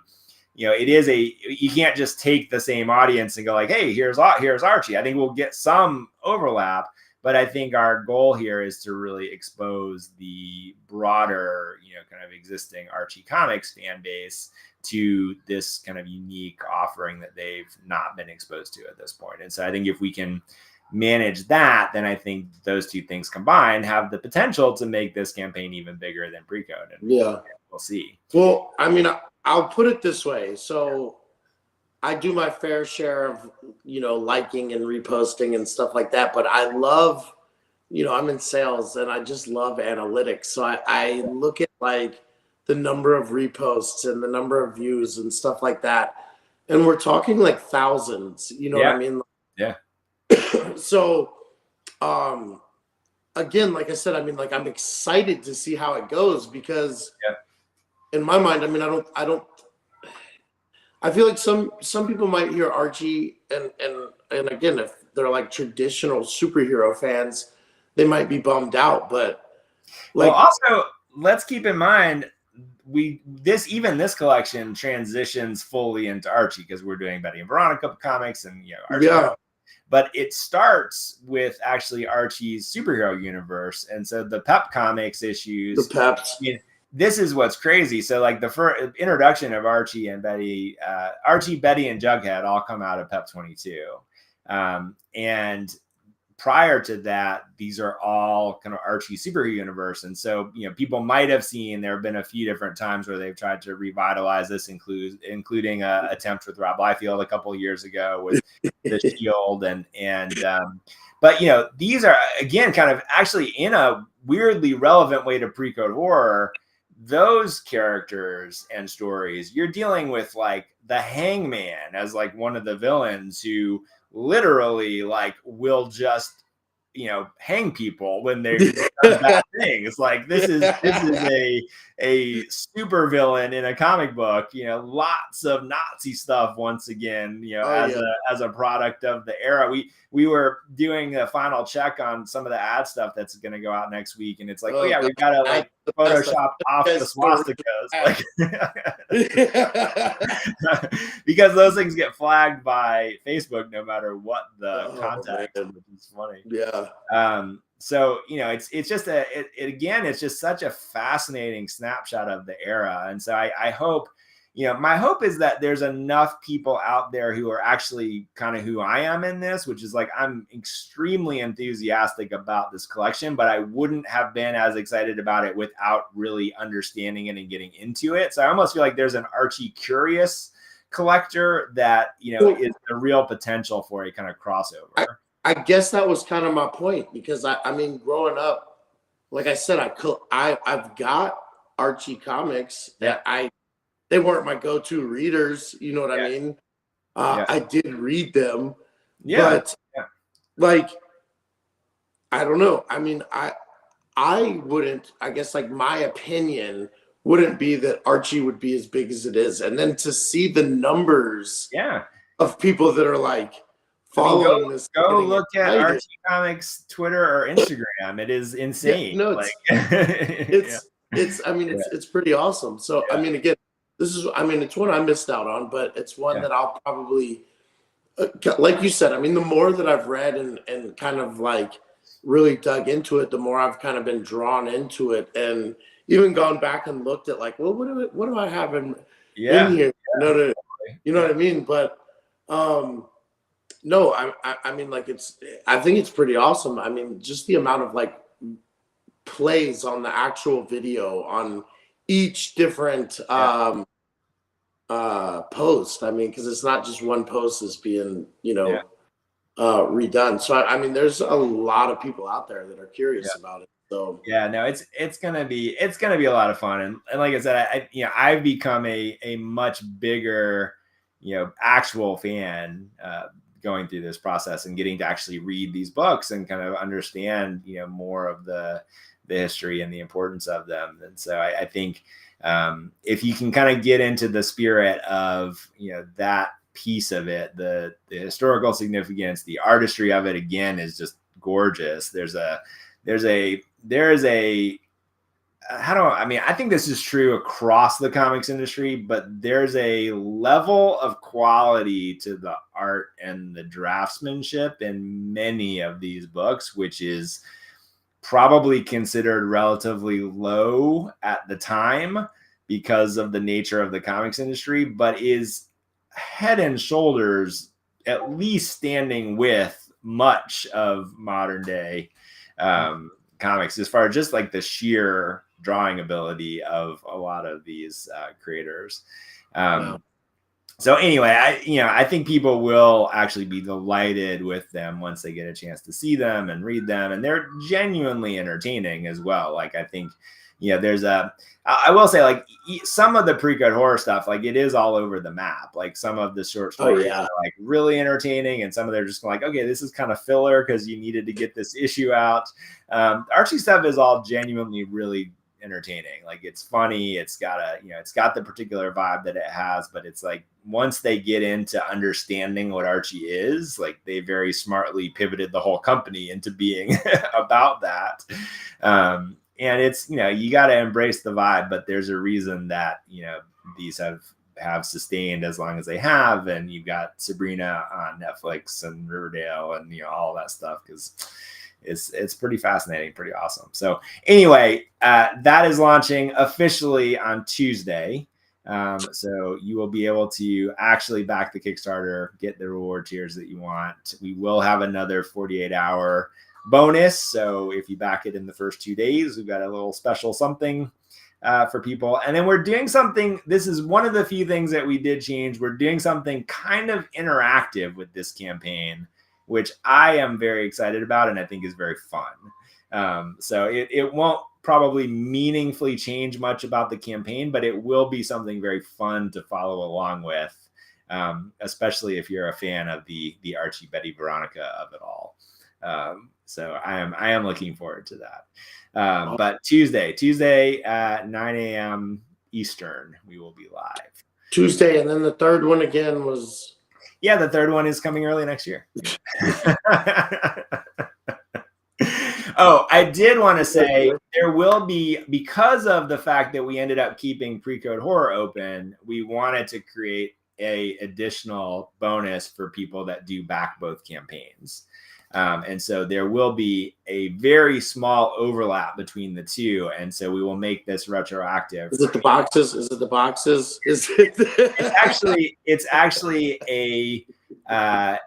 you can't just take the same audience and go like, hey, here's Archie. I think we'll get some overlap, but I think our goal here is to really expose the broader, kind of existing Archie Comics fan base to this kind of unique offering that they've not been exposed to at this point. And so I think if we can manage that, then I think those two things combined have the potential to make this campaign even bigger than Pre-Code. And we'll see. Well, I mean, I'll put it this way. So I do my fair share of, liking and reposting and stuff like that. But I love, I'm in sales and I just love analytics. So I look at like the number of reposts and the number of views and stuff like that. And we're talking like thousands, what I mean? Yeah. So again, like I said, I mean, like I'm excited to see how it goes because in my mind, I mean, I feel like some people might hear Archie and again, if they're like traditional superhero fans, they might be bummed out. But like, well, also let's keep in mind this collection transitions fully into Archie because we're doing Betty and Veronica comics and Archie. yeah, but it starts with actually Archie's superhero universe, and so the Pep Comics issues. the Peps. This is what's crazy. So like the first introduction of Archie and Betty, Betty, and Jughead all come out of Pep 22. And prior to that, these are all kind of Archie superhero universe. And so, people might have seen, there have been a few different times where they've tried to revitalize this, including a attempt with Rob Liefeld a couple of years ago with the Shield but these are again kind of actually in a weirdly relevant way to pre-code horror. Those characters and stories, you're dealing with like the Hangman as like one of the villains who literally like will just hang people when they do bad things. Like this is a super villain in a comic book. Lots of Nazi stuff once again. As a product of the era. We were doing a final check on some of the ad stuff that's going to go out next week, and it's like, we've got to like Photoshop off the swastikas, like because those things get flagged by Facebook no matter what the context. Which is funny. Yeah. So it's just it's just such a fascinating snapshot of the era, and so I hope. My hope is that there's enough people out there who are actually kind of who I am in this, which is like, I'm extremely enthusiastic about this collection, but I wouldn't have been as excited about it without really understanding it and getting into it. So I almost feel like there's an Archie curious collector that, is the real potential for a kind of crossover. I guess that was kind of my point, because I mean, growing up, like I said, I've got Archie comics that they weren't my go-to readers. You know what I mean? I did read them, but like, I don't know. I mean, I wouldn't, I guess like my opinion wouldn't be that Archie would be as big as it is. And then to see the numbers of people that are like following this. Go look at Archie Comics Twitter or Instagram. It is insane. It's pretty awesome. So, I mean, again, it's one I missed out on, but it's one that I'll probably, like you said, I mean, the more that I've read and kind of like really dug into it, the more I've kind of been drawn into it, and even gone back and looked at like, well, what do I have in here? You know what I mean? But no, I mean, like I think it's pretty awesome. I mean, just the amount of like plays on the actual video on each different post. I mean, because it's not just one post is being redone. So I mean, there's a lot of people out there that are curious about it. So it's gonna be a lot of fun, and like I said, I've become a much bigger actual fan going through this process and getting to actually read these books and kind of understand more of the history and the importance of them. And so I think if you can kind of get into the spirit of that piece of it, the historical significance, the artistry of it, again, is just gorgeous. I think this is true across the comics industry, but there's a level of quality to the art and the draftsmanship in many of these books, which is probably considered relatively low at the time because of the nature of the comics industry, but is head and shoulders at least standing with much of modern day comics as far as just like the sheer drawing ability of a lot of these creators. So anyway, I think people will actually be delighted with them once they get a chance to see them and read them, and they're genuinely entertaining as well. Like, I think, I will say, like, some of the pre-code horror stuff, like, it is all over the map. Like, some of the short stories are like really entertaining, and some of them are just like, okay, this is kind of filler because you needed to get this issue out. Archie stuff is all genuinely really entertaining. Like, it's funny, it's got the particular vibe that it has, but it's like, once they get into understanding what Archie is, like, they very smartly pivoted the whole company into being about that. And it's, you got to embrace the vibe, but there's a reason that, these have sustained as long as they have. And you've got Sabrina on Netflix and Riverdale and, all that stuff, because it's pretty fascinating, pretty awesome. So anyway, that is launching officially on Tuesday. So you will be able to actually back the Kickstarter, get the reward tiers that you want. We will have another 48-hour bonus. So if you back it in the first 2 days, we've got a little special something for people. And then we're doing something. This is one of the few things that we did change. We're doing something kind of interactive with this campaign, which I am very excited about and I think is very fun. So it won't probably meaningfully change much about the campaign, but it will be something very fun to follow along with, especially if you're a fan of the Archie, Betty, Veronica of it all. So I am looking forward to that. But Tuesday at 9 a.m. Eastern, we will be live. Tuesday, and then the third one again was... Yeah, the third one is coming early next year. Oh, I did want to say there will be, because of the fact that we ended up keeping Pre-Code Horror open, we wanted to create a additional bonus for people that do back both campaigns. And so there will be a very small overlap between the two. And so we will make this retroactive. Is it the boxes? Is it the boxes? Is it? It's actually a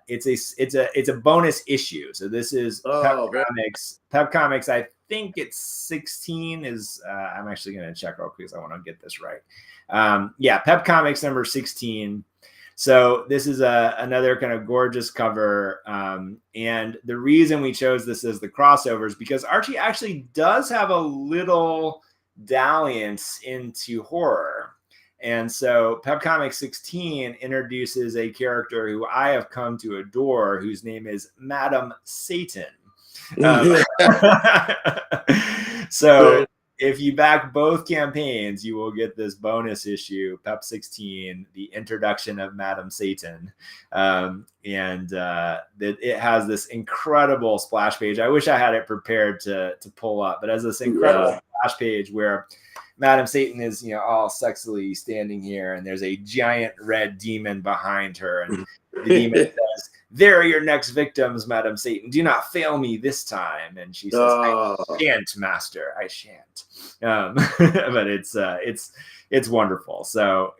it's a bonus issue. So this is Pep Comics. I think it's 16 is, I'm actually going to check real quick because I want to get this right. Pep Comics number 16. So this is another kind of gorgeous cover. And the reason we chose this as the crossover is because Archie actually does have a little dalliance into horror. And so Pep Comics 16 introduces a character who I have come to adore, whose name is Madam Satan. So if you back both campaigns, you will get this bonus issue, Pep 16, the introduction of Madam Satan. It has this incredible splash page. I wish I had it prepared to pull up, but it has this incredible splash page where Madam Satan is, all sexily standing here, and there's a giant red demon behind her. And the demon says, "There are your next victims, Madam Satan. Do not fail me this time." And she says, "I shan't, master. I shan't." But it's wonderful. So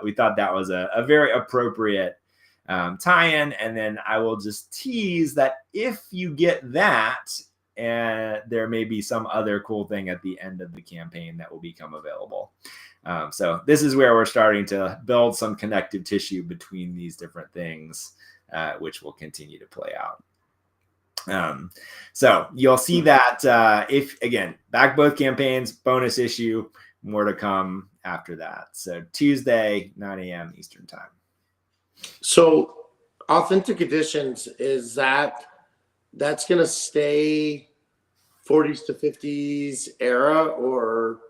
we thought that was a very appropriate tie-in. And then I will just tease that if you get that, and there may be some other cool thing at the end of the campaign that will become available. So this is where we're starting to build some connective tissue between these different things, which will continue to play out. So you'll see that if, again, back both campaigns, bonus issue, more to come after that. So Tuesday, 9 a.m. Eastern time. So Authentic Editions, is that's going to stay 40s to 50s era, or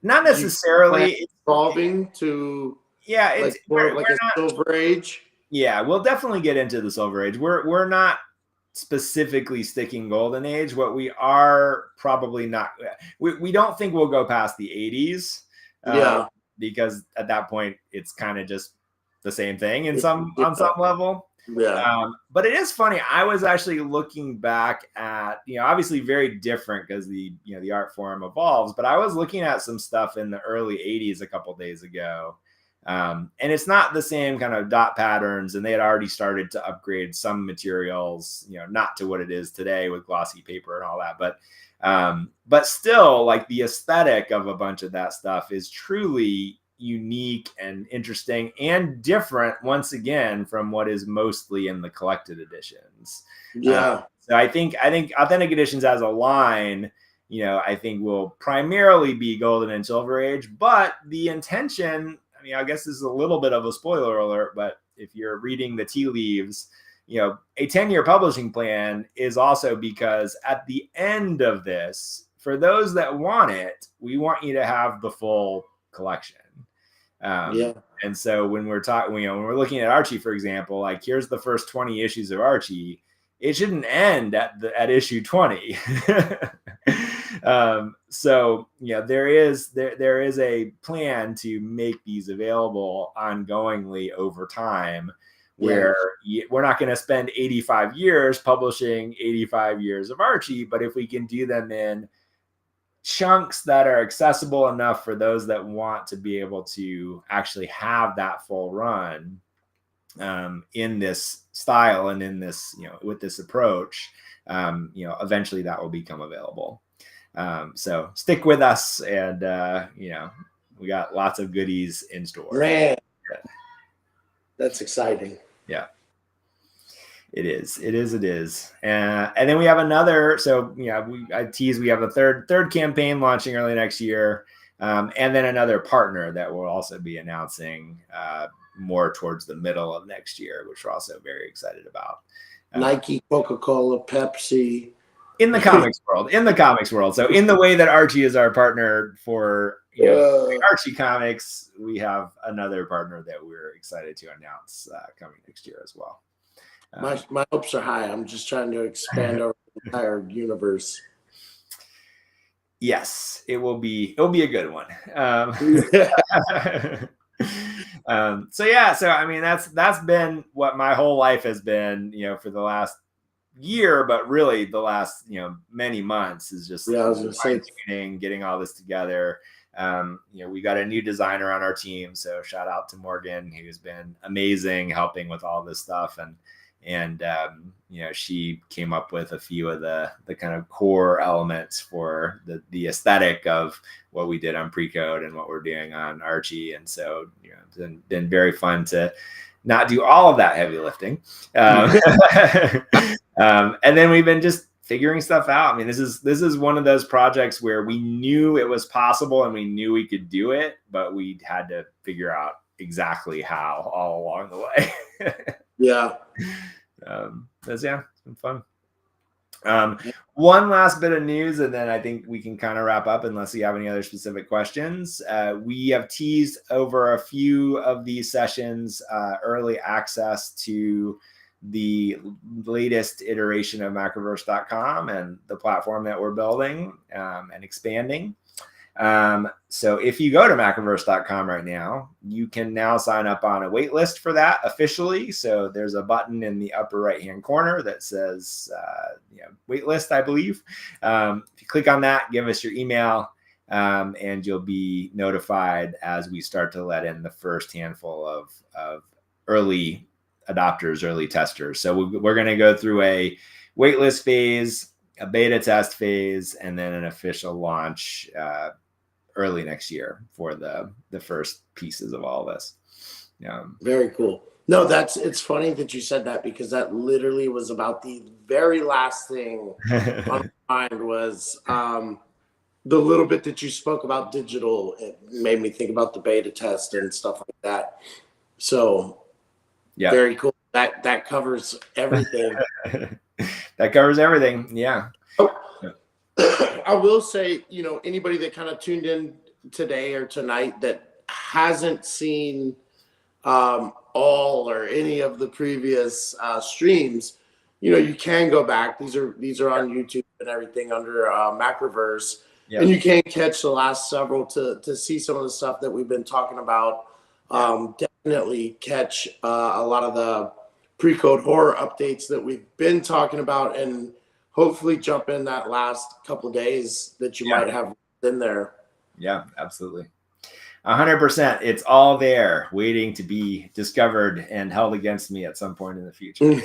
not necessarily? It's evolving to it's like a Silver Age. Yeah, we'll definitely get into the Silver Age. We're not specifically sticking Golden Age. What we are probably not, we don't think we'll go past the 80s. Because at that point it's kind of just the same thing on some level. But it is funny. I was actually looking back at, obviously very different because the art form evolves, but I was looking at some stuff in the early 80s a couple days ago. And it's not the same kind of dot patterns, and they had already started to upgrade some materials, not to what it is today with glossy paper and all that, but still, like, the aesthetic of a bunch of that stuff is truly unique and interesting and different once again from what is mostly in the collected editions. Yeah. So I think Authentic Editions as a line, I think will primarily be Golden and Silver Age, but the intention, I mean, I guess this is a little bit of a spoiler alert, but if you're reading the tea leaves, a 10-year publishing plan is also because at the end of this, for those that want it, we want you to have the full collection. And so when we're talking, when we're looking at Archie, for example, like here's the first 20 issues of Archie, it shouldn't end at issue 20. So there is a plan to make these available ongoingly over time, where we're not going to spend 85 years publishing 85 years of Archie, but if we can do them in chunks that are accessible enough for those that want to be able to actually have that full run in this style and in this, with this approach, eventually that will become available. So stick with us, and we got lots of goodies in store. Man, that's exciting. Yeah, it is. And then we have another. So I tease we have a third campaign launching early next year, and then another partner that we'll also be announcing more towards the middle of next year, which we're also very excited about. Nike, Coca-Cola, Pepsi. In the comics world. So in the way that Archie is our partner for Archie Comics, we have another partner that we're excited to announce coming next year as well. My hopes are high. I'm just trying to expand our entire universe. Yes, it'll be a good one. So I mean that's been what my whole life has been, for the last year, but really the last many months is just getting all this together. We got a new designer on our team, so shout out to Morgan, who's been amazing helping with all this stuff, and she came up with a few of the kind of core elements for the aesthetic of what we did on Precode and what we're doing on Archie. And so it's been very fun to not do all of that heavy lifting. And then we've been just figuring stuff out. I mean, this is one of those projects where we knew it was possible and we knew we could do it, but we had to figure out exactly how all along the way. It's been fun. One last bit of news, and then I think we can kind of wrap up unless you have any other specific questions. We have teased over a few of these sessions early access to the latest iteration of Macroverse.com and the platform that we're building and expanding. So if you go to Macroverse.com right now, you can now sign up on a wait list for that officially. So there's a button in the upper right-hand corner that says, wait list, I believe. If you click on that, give us your email, and you'll be notified as we start to let in the first handful of early adopters, early testers. So we're going to go through a waitlist phase, a beta test phase, and then an official launch early next year for the first pieces of all this. Very cool. No, it's funny that you said that, because that literally was about the very last thing on my mind was the little bit that you spoke about digital. It made me think about the beta test and stuff like that. So very cool. That covers everything. That covers everything. Yeah. I will say, anybody that kind of tuned in today or tonight that hasn't seen all or any of the previous streams, you can go back. These are on YouTube and everything under Macroverse, and you can catch the last several to see some of the stuff that we've been talking about. Definitely catch a lot of the pre-code horror updates that we've been talking about, and hopefully jump in that last couple of days that you might have in there. Yeah, absolutely. 100%. It's all there waiting to be discovered and held against me at some point in the future.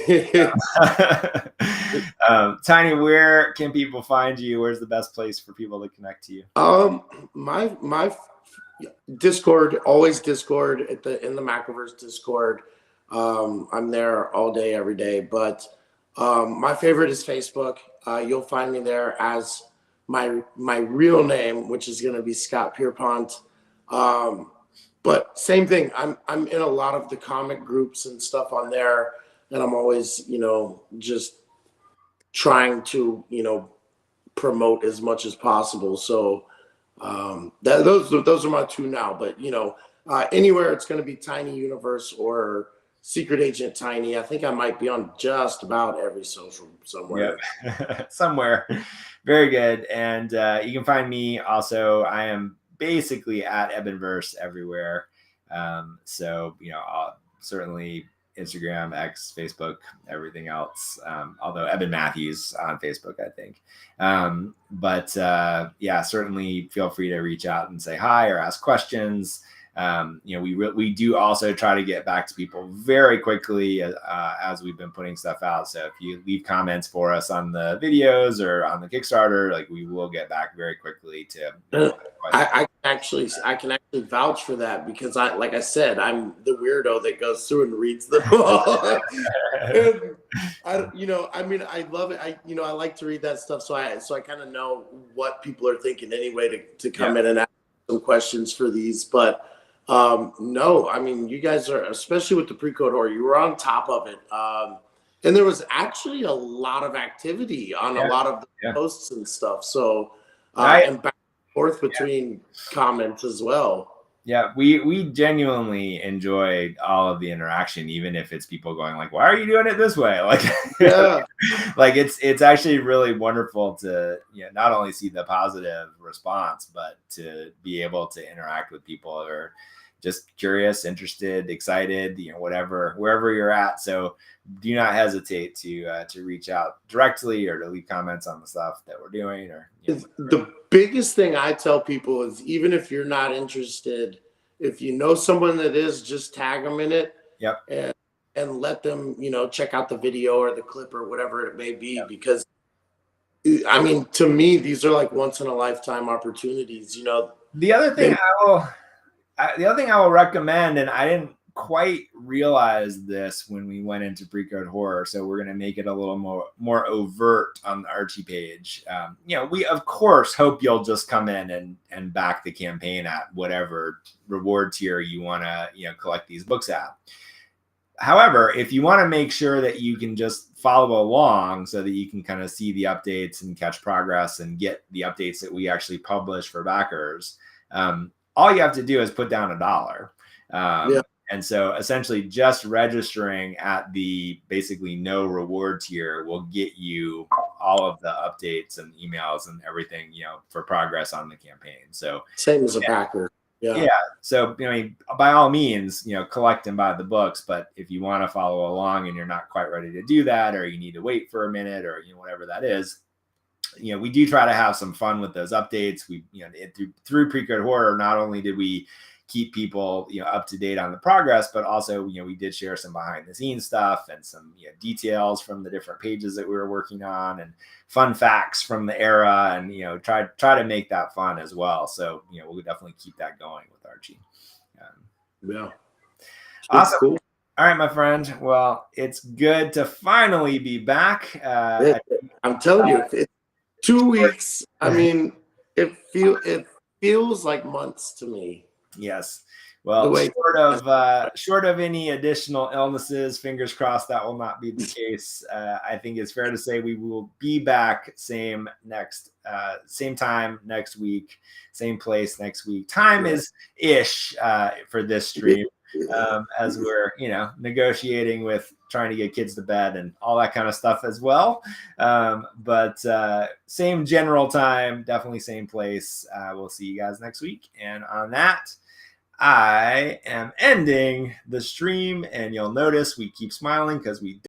Tiny, where can people find you? Where's the best place for people to connect to you? My Discord, always Discord in the Macroverse Discord. I'm there all day, every day. But my favorite is Facebook. You'll find me there as my real name, which is going to be Scott Pierpont. But same thing. I'm in a lot of the comic groups and stuff on there, and I'm always, just trying to, promote as much as possible. So those are my two now. But anywhere it's going to be Tiny Universe or Secret Agent Tiny. I think I might be on just about every social somewhere. Yep. Somewhere. Very good. And you can find me also. I am basically at Ebonverse everywhere. So I'll certainly Instagram, X, Facebook, everything else. Although Eben Matthews on Facebook, I think. But certainly feel free to reach out and say hi or ask questions. We do also try to get back to people very quickly as we've been putting stuff out. So if you leave comments for us on the videos or on the Kickstarter, like we will get back very quickly to. I can actually vouch for that because like I said, I'm the weirdo that goes through and reads them all. And I love it. I like to read that stuff. So I kind of know what people are thinking anyway to come in and ask some questions for these. But no, you guys are, especially with the pre-code horror, you were on top of it. And there was actually a lot of activity on a lot of the posts and stuff. So, and back and forth between comments as well. Yeah, we genuinely enjoyed all of the interaction, even if it's people going like, why are you doing it this way? Like, like it's actually really wonderful to, not only see the positive response, but to be able to interact with people who are just curious, interested, excited, wherever you're at. So do not hesitate to reach out directly or to leave comments on the stuff that we're doing. Or the biggest thing I tell people is, even if you're not interested, if you know someone that is, just tag them in it. Yep. And let them, check out the video or the clip or whatever it may be. Yep. Because to me, these are like once in a lifetime opportunities. The other thing I will recommend, and I didn't quite realize this when we went into pre-code horror, so we're going to make it a little more overt on the Archie page. We of course hope you'll just come in and back the campaign at whatever reward tier you want to collect these books at. However, if you want to make sure that you can just follow along so that you can kind of see the updates and catch progress and get the updates that we actually publish for backers, all you have to do is put down $1. And so essentially just registering at the basically no reward tier will get you all of the updates and emails and everything, for progress on the campaign. So same as a backer. Yeah. So, by all means, collect and buy the books. But if you want to follow along and you're not quite ready to do that, or you need to wait for a minute, or, whatever that is, we do try to have some fun with those updates. We, through pre-code horror, not only did we keep people, up to date on the progress, but also, we did share some behind the scenes stuff and some details from the different pages that we were working on and fun facts from the era, and try to make that fun as well. So we'll definitely keep that going with Archie. Awesome. Cool. All right, my friend. Well, it's good to finally be back. I'm telling you, it's 2 weeks. It feels like months to me. Yes. Well, short of any additional illnesses, fingers crossed that will not be the case. I think it's fair to say we will be back same time next week, same place next week. Time is ish for this stream, as we're negotiating with trying to get kids to bed and all that kind of stuff as well. But same general time, definitely same place. We'll see you guys next week. And on that, I am ending the stream, and you'll notice we keep smiling because we